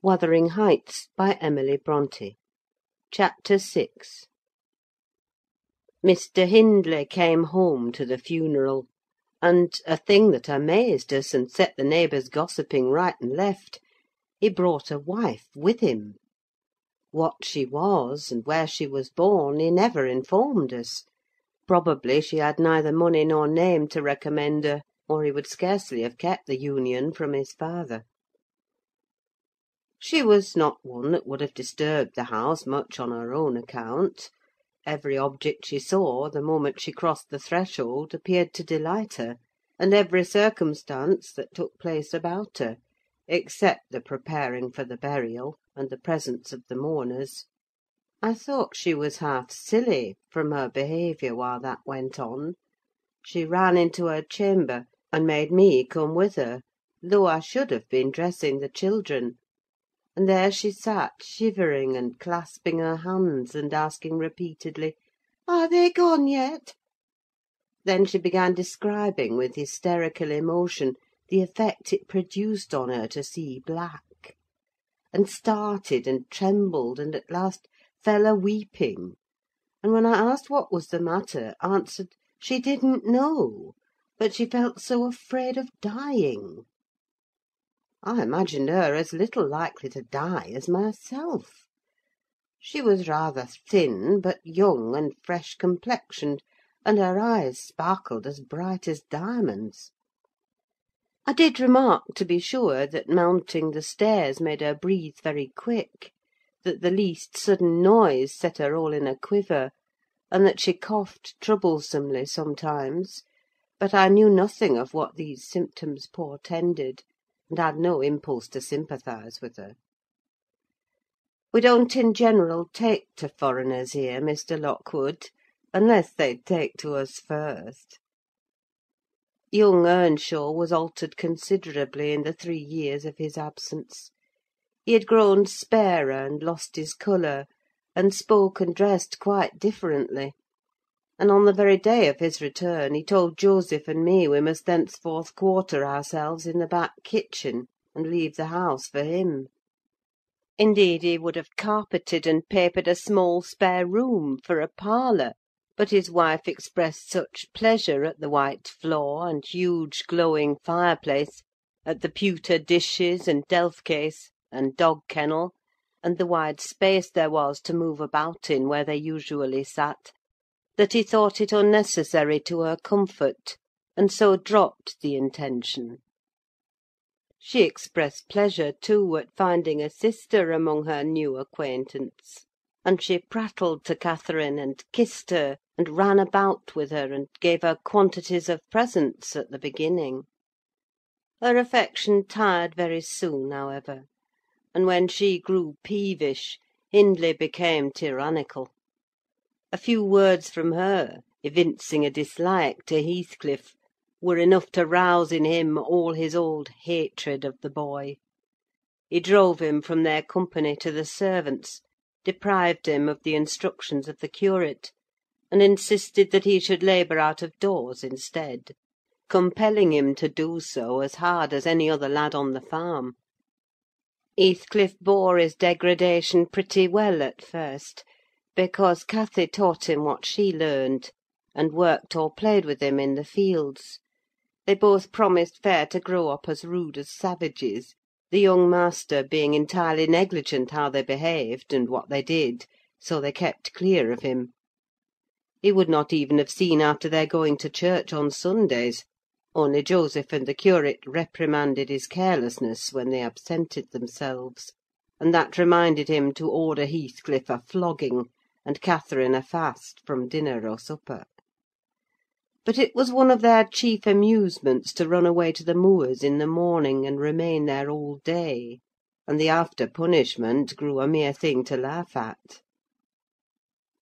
Wuthering Heights, by Emily Brontë. Chapter 6. Mr. Hindley came home to the funeral, and, a thing that amazed us and set the neighbours gossiping right and left, he brought a wife with him. What she was, and where she was born, he never informed us. Probably she had neither money nor name to recommend her, or he would scarcely have kept the union from his father. She was not one that would have disturbed the house much on her own account. Every object she saw, the moment she crossed the threshold, appeared to delight her, and every circumstance that took place about her, except the preparing for the burial, and the presence of the mourners. I thought she was half silly, from her behaviour while that went on. She ran into her chamber, and made me come with her, though I should have been dressing the children. And there she sat, shivering and clasping her hands, and asking repeatedly, "Are they gone yet?" Then she began describing, with hysterical emotion, the effect it produced on her to see black; and started and trembled, and at last fell a-weeping; and when I asked what was the matter, answered she didn't know, but she felt so afraid of dying. I imagined her as little likely to die as myself. She was rather thin, but young and fresh complexioned, and her eyes sparkled as bright as diamonds. I did remark, to be sure, that mounting the stairs made her breathe very quick, that the least sudden noise set her all in a quiver, and that she coughed troublesomely sometimes; but I knew nothing of what these symptoms portended, and had no impulse to sympathise with her. We don't in general take to foreigners here, Mr. Lockwood, unless they take to us first. Young Earnshaw was altered considerably in the 3 years of his absence. He had grown sparer and lost his colour, and spoke and dressed quite differently; and on the very day of his return he told Joseph and me we must thenceforth quarter ourselves in the back kitchen, and leave the house for him. Indeed, he would have carpeted and papered a small spare room for a parlour, but his wife expressed such pleasure at the white floor and huge glowing fireplace, at the pewter dishes and delf case and dog kennel, and the wide space there was to move about in where they usually sat, that he thought it unnecessary to her comfort, and so dropped the intention. She expressed pleasure, too, at finding a sister among her new acquaintance; and she prattled to Catherine, and kissed her, and ran about with her, and gave her quantities of presents at the beginning. Her affection tired very soon, however; and when she grew peevish, Hindley became tyrannical. A few words from her, evincing a dislike to Heathcliff, were enough to rouse in him all his old hatred of the boy. He drove him from their company to the servants, deprived him of the instructions of the curate, and insisted that he should labour out of doors instead, compelling him to do so as hard as any other lad on the farm. Heathcliff bore his degradation pretty well at first, because Cathy taught him what she learned, and worked or played with him in the fields. They both promised fair to grow up as rude as savages, the young master being entirely negligent how they behaved, and what they did, so they kept clear of him. He would not even have seen after their going to church on Sundays, only Joseph and the curate reprimanded his carelessness when they absented themselves, and that reminded him to order Heathcliff a flogging, and Catherine a fast from dinner or supper. But it was one of their chief amusements to run away to the moors in the morning, and remain there all day; and the after punishment grew a mere thing to laugh at.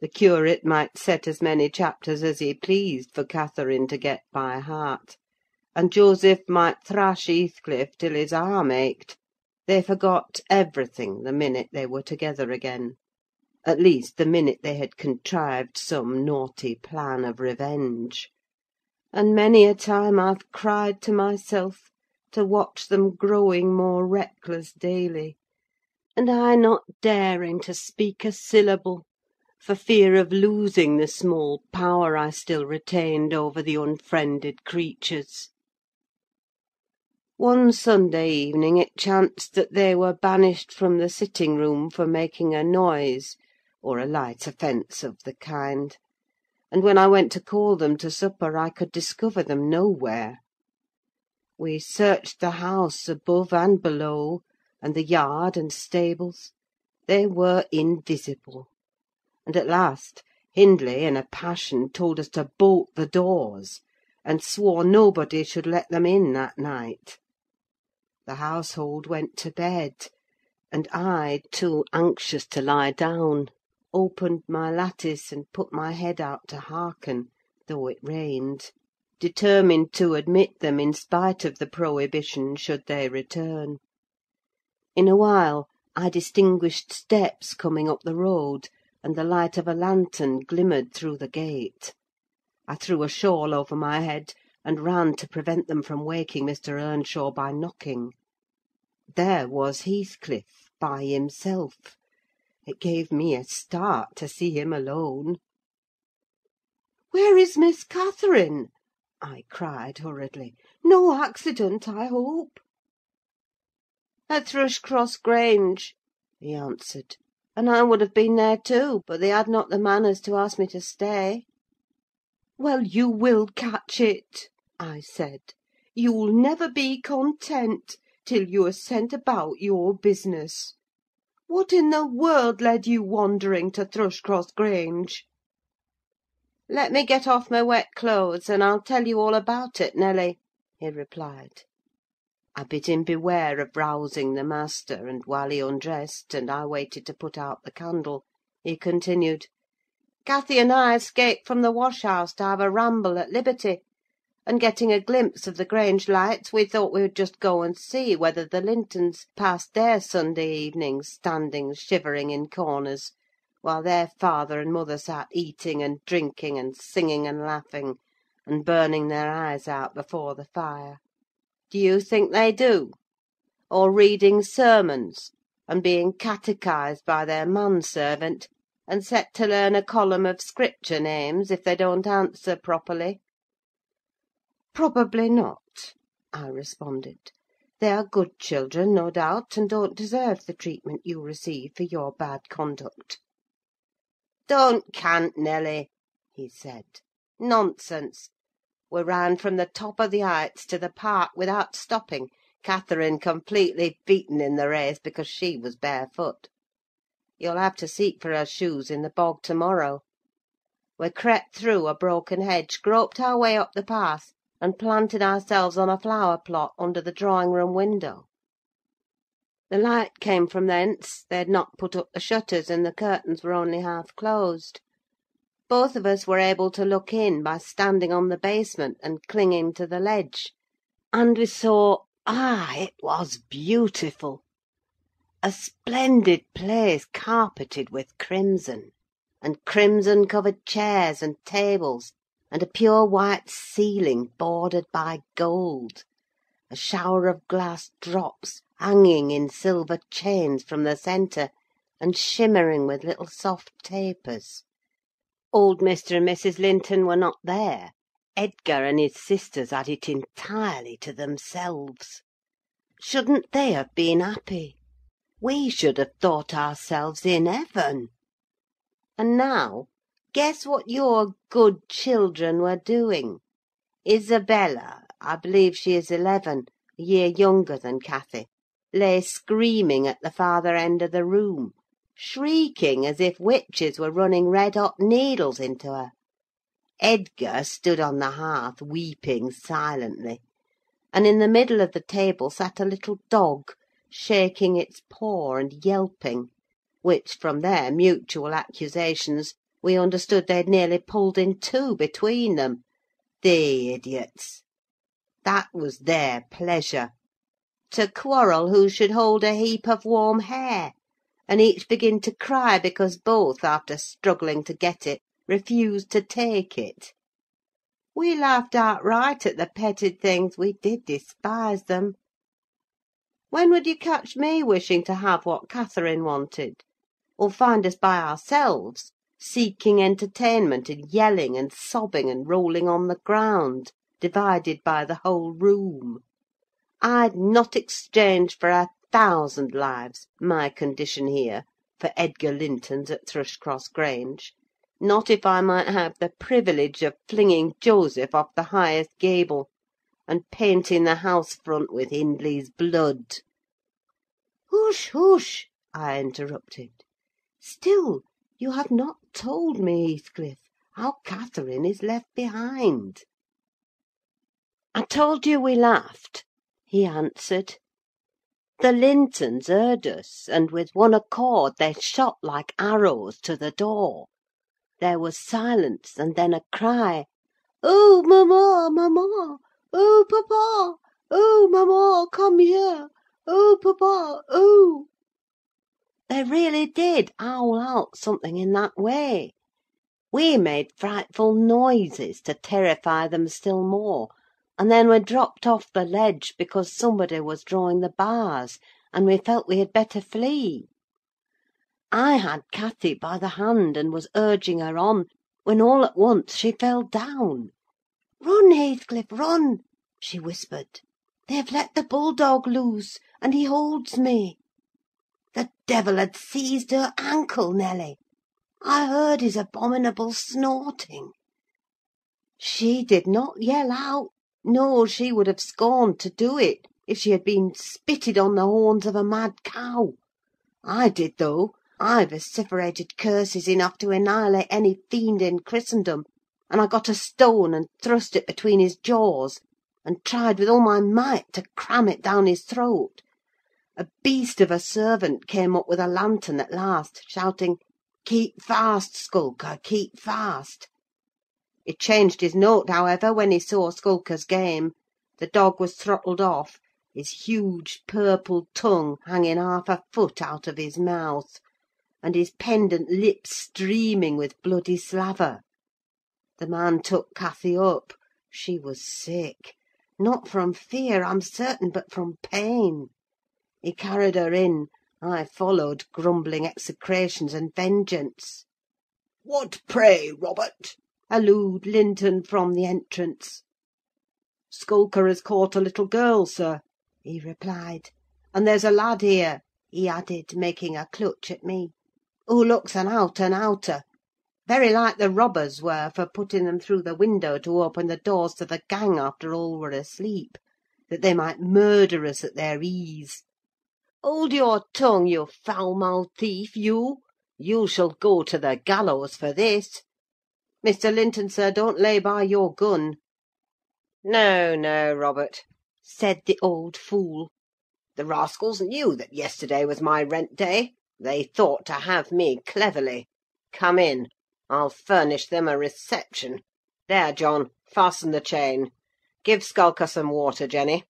The curate might set as many chapters as he pleased for Catherine to get by heart, and Joseph might thrash Heathcliff till his arm ached: they forgot everything the minute they were together again; at least, the minute they had contrived some naughty plan of revenge. And many a time I've cried to myself to watch them growing more reckless daily, and I not daring to speak a syllable, for fear of losing the small power I still retained over the unfriended creatures. One Sunday evening it chanced that they were banished from the sitting-room for making a noise, or a light offence of the kind, and when I went to call them to supper I could discover them nowhere. We searched the house above and below, and the yard and stables: they were invisible; and at last Hindley, in a passion, told us to bolt the doors, and swore nobody should let them in that night. The household went to bed, and I, too anxious to lie down, opened my lattice and put my head out to hearken, though it rained, determined to admit them in spite of the prohibition should they return. In a while I distinguished steps coming up the road, and the light of a lantern glimmered through the gate. I threw a shawl over my head, and ran to prevent them from waking Mr. Earnshaw by knocking. There was Heathcliff, by himself. It gave me a start to see him alone. "Where is Miss Catherine?" I cried hurriedly. "No accident, I hope?" "At Thrushcross Grange," he answered; "and I would have been there too, but they had not the manners to ask me to stay." "Well, you will catch it," I said. "You'll never be content till you are sent about your business. What in the world led you wandering to Thrushcross Grange?" "Let me get off my wet clothes, and I'll tell you all about it, Nelly," he replied. I bid him beware of rousing the master, and while he undressed, and I waited to put out the candle, he continued: "Cathy and I escaped from the wash–house to have a ramble at liberty, and getting a glimpse of the Grange lights, we thought we would just go and see whether the Lintons passed their Sunday evenings standing shivering in corners, while their father and mother sat eating and drinking and singing and laughing, and burning their eyes out before the fire. Do you think they do? Or reading sermons, and being catechised by their manservant, and set to learn a column of Scripture names if they don't answer properly?" "Probably not," I responded. "They are good children, no doubt, and don't deserve the treatment you receive for your bad conduct." "Don't cant, Nelly," he said. "Nonsense! We ran from the top of the Heights to the park without stopping, Catherine completely beaten in the race because she was barefoot. You'll have to seek for her shoes in the bog to–morrow. We crept through a broken hedge, groped our way up the path, and planted ourselves on a flower–plot under the drawing–room window. The light came from thence; they had not put up the shutters, and the curtains were only half closed. Both of us were able to look in by standing on the basement and clinging to the ledge, and we saw—ah, it was beautiful! A splendid place carpeted with crimson, and crimson–covered chairs and tables, and a pure white ceiling bordered by gold; a shower of glass drops hanging in silver chains from the centre, and shimmering with little soft tapers. Old Mr. and Mrs. Linton were not there. Edgar and his sisters had it entirely to themselves. Shouldn't they have been happy? We should have thought ourselves in heaven. And now, guess what your good children were doing. Isabella, I believe she is 11, a year younger than Cathy, lay screaming at the farther end of the room, shrieking as if witches were running red-hot needles into her. Edgar stood on the hearth weeping silently, and in the middle of the table sat a little dog, shaking its paw and yelping, which, from their mutual accusations, we understood they'd nearly pulled in two between them. The idiots! That was their pleasure: to quarrel who should hold a heap of warm hair, and each begin to cry because both, after struggling to get it, refused to take it. We laughed outright at the petted things; we did despise them. When would you catch me wishing to have what Catherine wanted? Or find us by ourselves, seeking entertainment in yelling and sobbing and rolling on the ground, divided by the whole room? I'd not exchange for 1,000 lives my condition here for Edgar Linton's at Thrushcross Grange; not if I might have the privilege of flinging Joseph off the highest gable, and painting the house front with Hindley's blood." "Hush, hush!" I interrupted. "Still, you have not told me, Heathcliff, how Catherine is left behind." "I told you we laughed," he answered. "The Lintons heard us, and with one accord they shot like arrows to the door. There was silence, and then a cry, 'Oh, mamma, mamma! Oh, papa! Oh, mamma, come here! Oh, papa, oh!' They really did howl out something in that way. We made frightful noises to terrify them still more, and then we dropped off the ledge because somebody was drawing the bars, and we felt we had better flee. I had Cathy by the hand, and was urging her on, when all at once she fell down. 'Run, Heathcliff, run!' she whispered. 'They've let the bulldog loose, and he holds me.' The devil had seized her ankle, Nelly. I heard his abominable snorting. She did not yell out. No, she would have scorned to do it, if she had been spitted on the horns of a mad cow. I did, though. I vociferated curses enough to annihilate any fiend in Christendom, and I got a stone and thrust it between his jaws, and tried with all my might to cram it down his throat. A beast of a servant came up with a lantern at last, shouting, 'Keep fast, Skulker, keep fast!' He changed his note, however, when he saw Skulker's game. The dog was throttled off, his huge purple tongue hanging half a foot out of his mouth, and his pendant lips streaming with bloody slaver. The man took Cathy up. She was sick; not from fear, I'm certain, but from pain. He carried her in. I followed, grumbling execrations and vengeance. "What, pray, Robert?" hallooed Linton from the entrance. "Skulker has caught a little girl, sir," he replied. "And there's a lad here," he added, making a clutch at me, "who looks an out-and-outer. Very like the robbers were for putting them through the window to open the doors to the gang after all were asleep, that they might murder us at their ease. Hold your tongue, you foul-mouthed thief, you! You shall go to the gallows for this. Mr. Linton, sir, don't lay by your gun." "No, no, Robert," said the old fool. "The rascals knew that yesterday was my rent day. They thought to have me cleverly. Come in. I'll furnish them a reception. There, John, fasten the chain. Give Skulker some water, Jenny.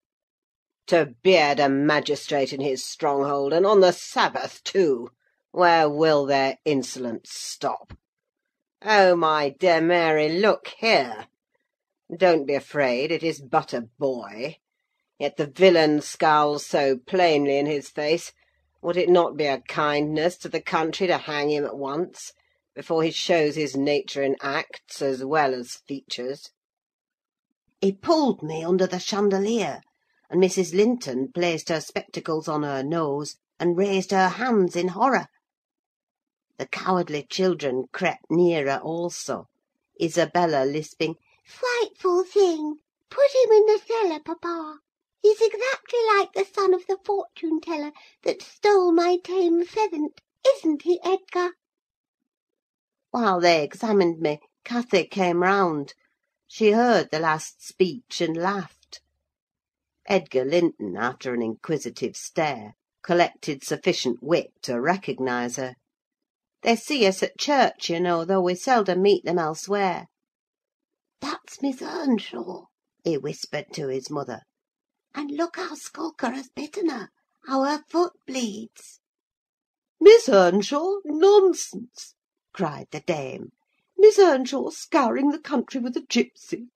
To beard a magistrate in his stronghold, and on the Sabbath, too! Where will their insolence stop? Oh, my dear Mary, look here! Don't be afraid, it is but a boy. Yet the villain scowls so plainly in his face. Would it not be a kindness to the country to hang him at once, before he shows his nature in acts as well as features?" He pulled me under the chandelier, and Mrs. Linton placed her spectacles on her nose, and raised her hands in horror. The cowardly children crept nearer also, Isabella lisping, "Frightful thing! Put him in the cellar, papa. He's exactly like the son of the fortune-teller that stole my tame pheasant. Isn't he, Edgar?" While they examined me, Cathy came round. She heard the last speech, and laughed. Edgar Linton, after an inquisitive stare, collected sufficient wit to recognise her. They see us at church, you know, though we seldom meet them elsewhere. "That's Miss Earnshaw," he whispered to his mother. "And look how Skulker has bitten her, how her foot bleeds." "Miss Earnshaw? Nonsense!" cried the dame. "Miss Earnshaw scouring the country with a gipsy!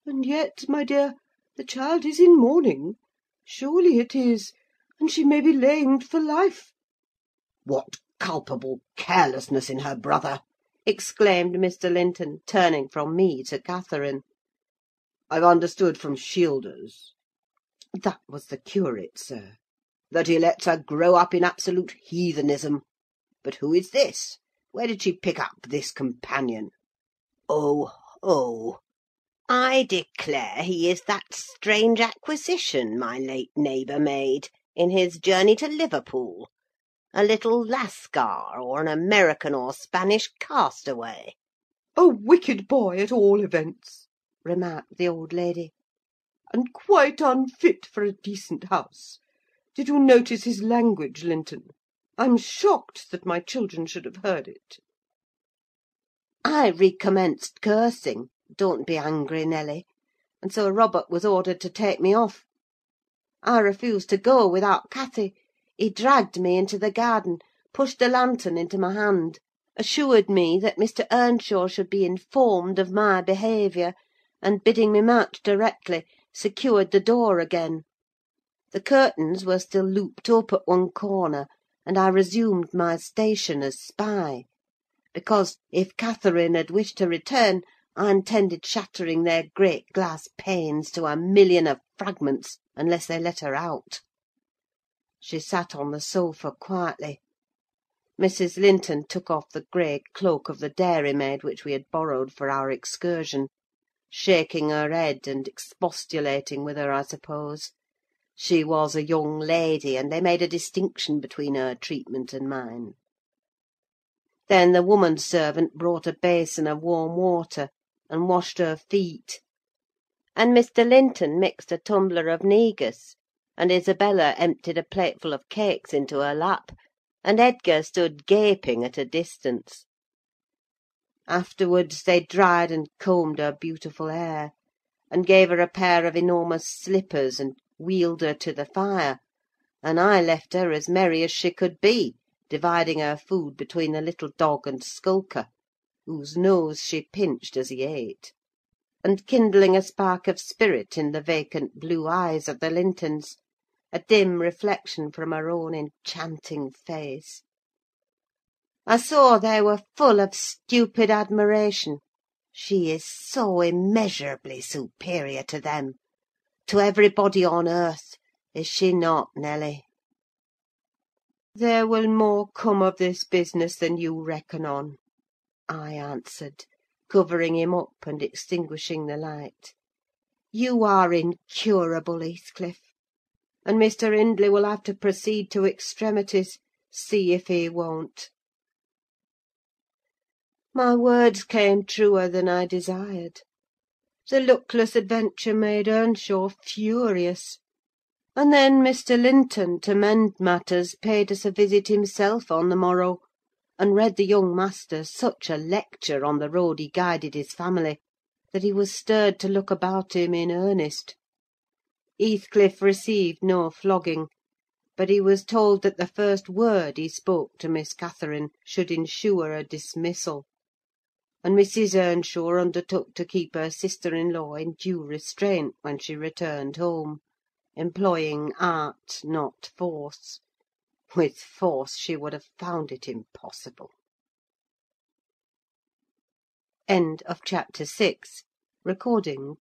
And yet, my dear, the child is in mourning. Surely it is and she may be lamed for life." "What culpable carelessness in her brother!" exclaimed Mr. Linton, turning from me to Catherine. "I've understood from Shielders—" That was the curate, sir. "That he lets her grow up in absolute heathenism. But who is this? Where did she pick up this companion?" "Oh, oh! I declare he is that strange acquisition my late neighbour made, in his journey to Liverpool: a little Lascar, or an American or Spanish castaway." "A wicked boy, at all events," remarked the old lady, "and quite unfit for a decent house. Did you notice his language, Linton? I'm shocked that my children should have heard it." I recommenced cursing, don't be angry, Nelly, and so Robert was ordered to take me off. I refused to go without Cathy. He dragged me into the garden, pushed the lantern into my hand, assured me that Mr. Earnshaw should be informed of my behaviour, and, bidding me march directly, secured the door again. The curtains were still looped up at one corner, and I resumed my station as spy; because, if Catherine had wished to return, I intended shattering their great glass panes to 1,000,000 of fragments, unless they let her out. She sat on the sofa quietly. Mrs. Linton took off the grey cloak of the dairymaid which we had borrowed for our excursion, shaking her head and expostulating with her, I suppose. She was a young lady, and they made a distinction between her treatment and mine. Then the woman servant brought a basin of warm water, and washed her feet; and Mr. Linton mixed a tumbler of negus, and Isabella emptied a plateful of cakes into her lap, and Edgar stood gaping at a distance. Afterwards they dried and combed her beautiful hair, and gave her a pair of enormous slippers, and wheeled her to the fire, and I left her as merry as she could be, dividing her food between the little dog and Skulker, whose nose she pinched as he ate, and kindling a spark of spirit in the vacant blue eyes of the Lintons, a dim reflection from her own enchanting face. I saw they were full of stupid admiration. She is so immeasurably superior to them, to everybody on earth, is she not, Nelly? "There will more come of this business than you reckon on," I answered, covering him up and extinguishing the light. "You are incurable, Heathcliff; and Mr. Hindley will have to proceed to extremities, see if he won't." My words came truer than I desired. The luckless adventure made Earnshaw furious; and then Mr. Linton, to mend matters, paid us a visit himself on the morrow, and read the young master such a lecture on the road he guided his family, that he was stirred to look about him in earnest. Heathcliff received no flogging, but he was told that the first word he spoke to Miss Catherine should ensure a dismissal; and Mrs. Earnshaw undertook to keep her sister-in-law in due restraint when she returned home, employing art, not force. With force she would have found it impossible. End of Chapter 6. Recording